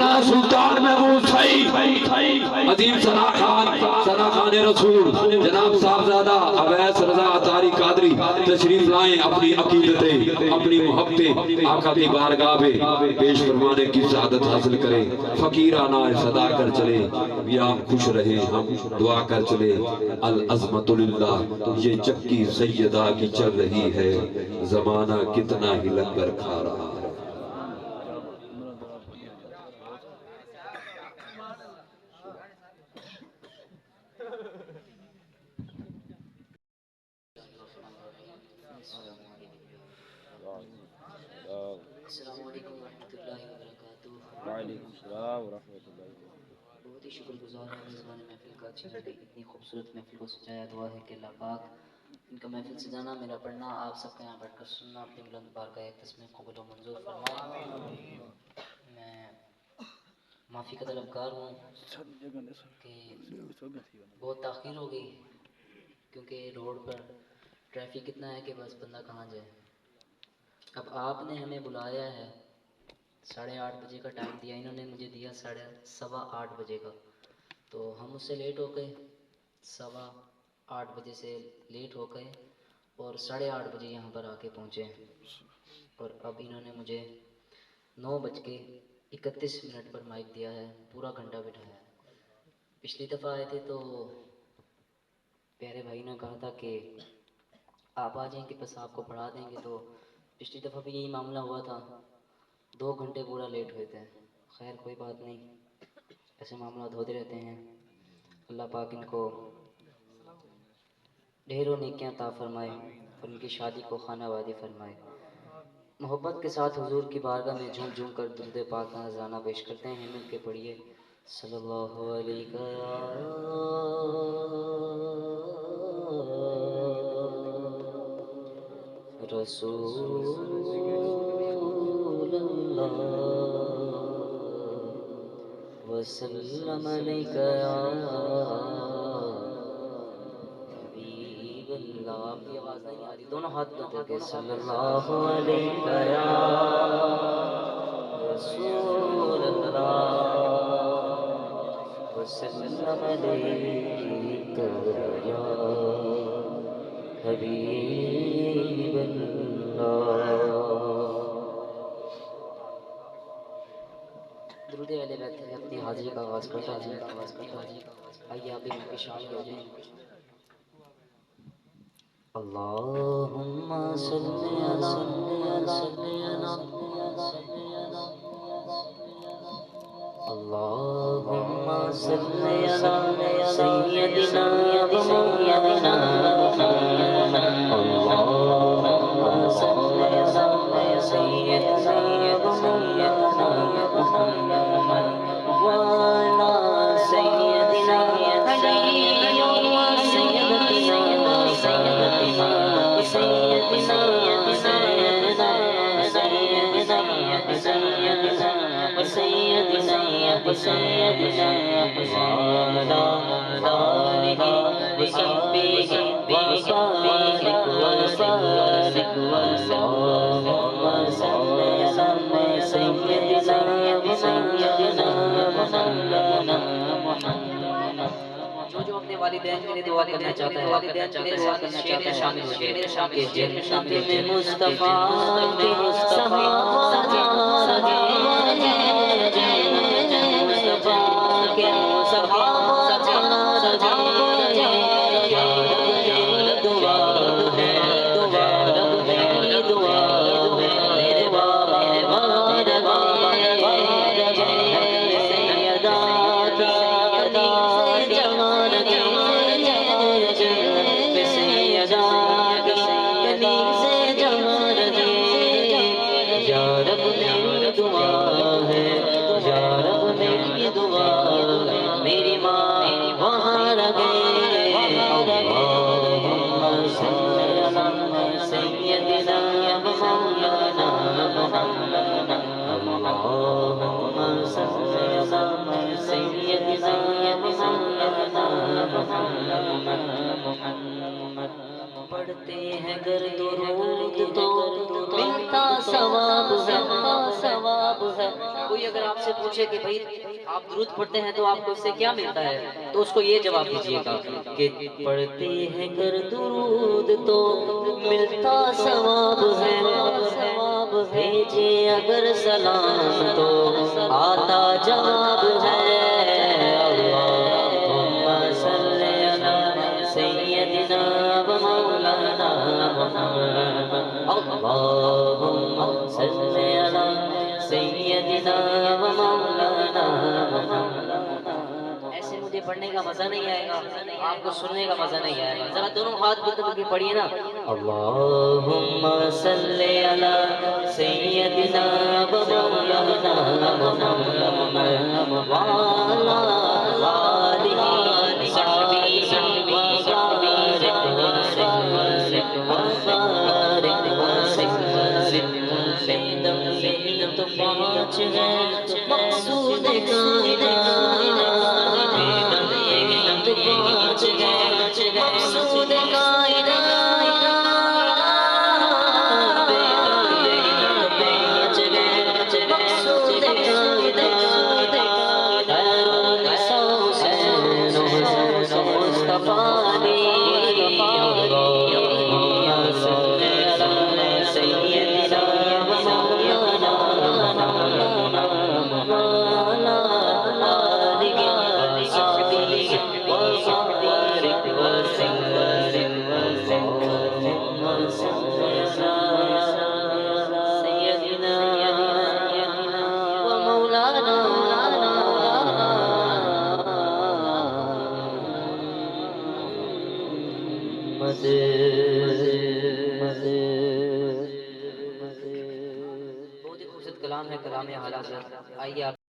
مولانا سلطان محمود صحیح عظیم ثنا خان رسول جناب صاحبزادہ اویس رضا اطاری قادری تشریف لائیں، اپنی عقیدتیں اپنی محبتیں آقا کی بارگاہ میں پیش فرمانے کی سعادت حاصل کریں۔ فقیرانہ صدا کر چلے یا ہم خوش رہے، ہم دعا کر چلے العظمت للہ، یہ چکی سیدہ کی چل رہی ہے، زمانہ کتنا ہی لنگر کھا رہا ہے۔ السلام علیکم ورحمۃ اللہ وبرکاتہ۔ وعلیکم السلام ورحمۃ اللہ وبرکاتہ۔ بہت ہی شکر گزار ہوں میزبان محفل کا، جنہوں نے اتنی خوبصورت محفل کو سجایا۔ دعا ہے کہ اللہ پاک ان کا محفل سجانا، میرا پڑھنا، آپ سب کا یہاں بیٹھ کر سننا اپنی بلند بارگاہ اقدس میں قبول و منظور فرمائے۔ میں معافی کا طلبگار ہوں کہ بہت تاخیر ہو گئی، کیونکہ روڈ پر ٹریفک اتنا ہے کہ بس بندہ کہاں جائے۔ اب آپ نے ہمیں بلایا ہے، 8:30 بجے کا ٹائم دیا، انہوں نے مجھے دیا 8:15 بجے کا، تو ہم اس سے لیٹ ہو گئے، 8:15 بجے سے لیٹ ہو گئے اور 8:30 بجے یہاں پر آ کے پہنچے، اور اب انہوں نے مجھے 9:31 پر مائک دیا ہے، پورا گھنٹہ بٹھایا ہے۔ پچھلی دفعہ آئے تھے تو پیارے بھائی نے کہا تھا کہ آپ آ جائیں کہ بس آپ کو پڑھا دیں گے، تو پچھلی دفعہ بھی یہی معاملہ ہوا تھا، 2 گھنٹے پورا لیٹ ہوئے تھے۔ خیر کوئی بات نہیں، ایسے معاملات ہوتے رہتے ہیں۔ اللہ پاک ان کو ڈھیروں نیکیاں عطا فرمائے اور ان کی شادی کو خانہ وادی فرمائے۔ محبت کے ساتھ حضور کی بارگاہ میں جھوم جھوم کر درود پاک کا نذرانہ پیش کرتے ہیں، مل کے پڑھیے صلی اللہ علیہ رسول اللہ وسلم علیک یا حبیب اللہ۔ آپ کی آواز نہیں آ رہی، دونوں ہاتھ بلند کر کے صلی اللہ علیہ یا رسول اللہ وسلم علیک یا حبیب اللہ۔ درود اہل بیت میں اپنی حاضری کا آغاز کرتا ہے۔ آئیے آپ بھی ان کی شامل ہو جائیں۔ اللہم صلی علی اللہم صلی علی سیدنا و مولانا محمد، اللہم صلی علی سیدنا و مولانا محمد وعلی سیدنا علی سیدنا وعلى آله وصحبه وبارك وسلم، اللهم صل على سيدنا وسيدنا مولانا محمد۔ جو اپنے والدین کے لیے دعا کرنا چاہتا ہے، والدین کے لیے دعا کرنا چاہتا ہے، شامل ہو جائے۔ مصطفیٰ کے صحابہ میری ماں وہاں رہے، اللہم صلی علی سیدنا مولانا محمد، اللہم صلی علی سیدنا مولانا محمد۔ پڑھتے ہیں گر درود تو ملتا ثواب ہے، ہے. کوئی اگر آپ سے پوچھے کہ بھائی آپ درود پڑھتے ہیں تو آپ کو اس سے کیا ملتا ہے, تو اس کو یہ جواب دیجیے گا کہ پڑھتے ہیں گر درود تو ملتا ثواب ہے, بھیجے اگر سلام تو آتا جواب ہے. اللہم صلی علی سیدنا و مولانا محمد, اللہم صلی علی سیدنا و مولانا محمد. ایسے مجھے پڑھنے کا مزہ نہیں آئے گا, آپ کو سننے کا مزہ نہیں آئے گا. ذرا دونوں ہاتھ بلند کر کے پڑھیے نا, اللہم صلی علی سیدنا و مولانا محمد وعلی آلہ صحبہ وبارک وسلم. یہی تو پانچ ہے مقصود کائنات, یہی تو پانچ ہے مقصود کائنات, مقصود کائنات. خیر حسین مصطفیٰ علی, اللہم صلی علی سیدنا و مولانا محمد وعلی آلہ صحبہ وبارک وسلم. اللہم صلی علی سیدنا و مولانا بہت ہی خوبصورت کلام ہے, کلام اعلیٰ حضرت. آئیے آپ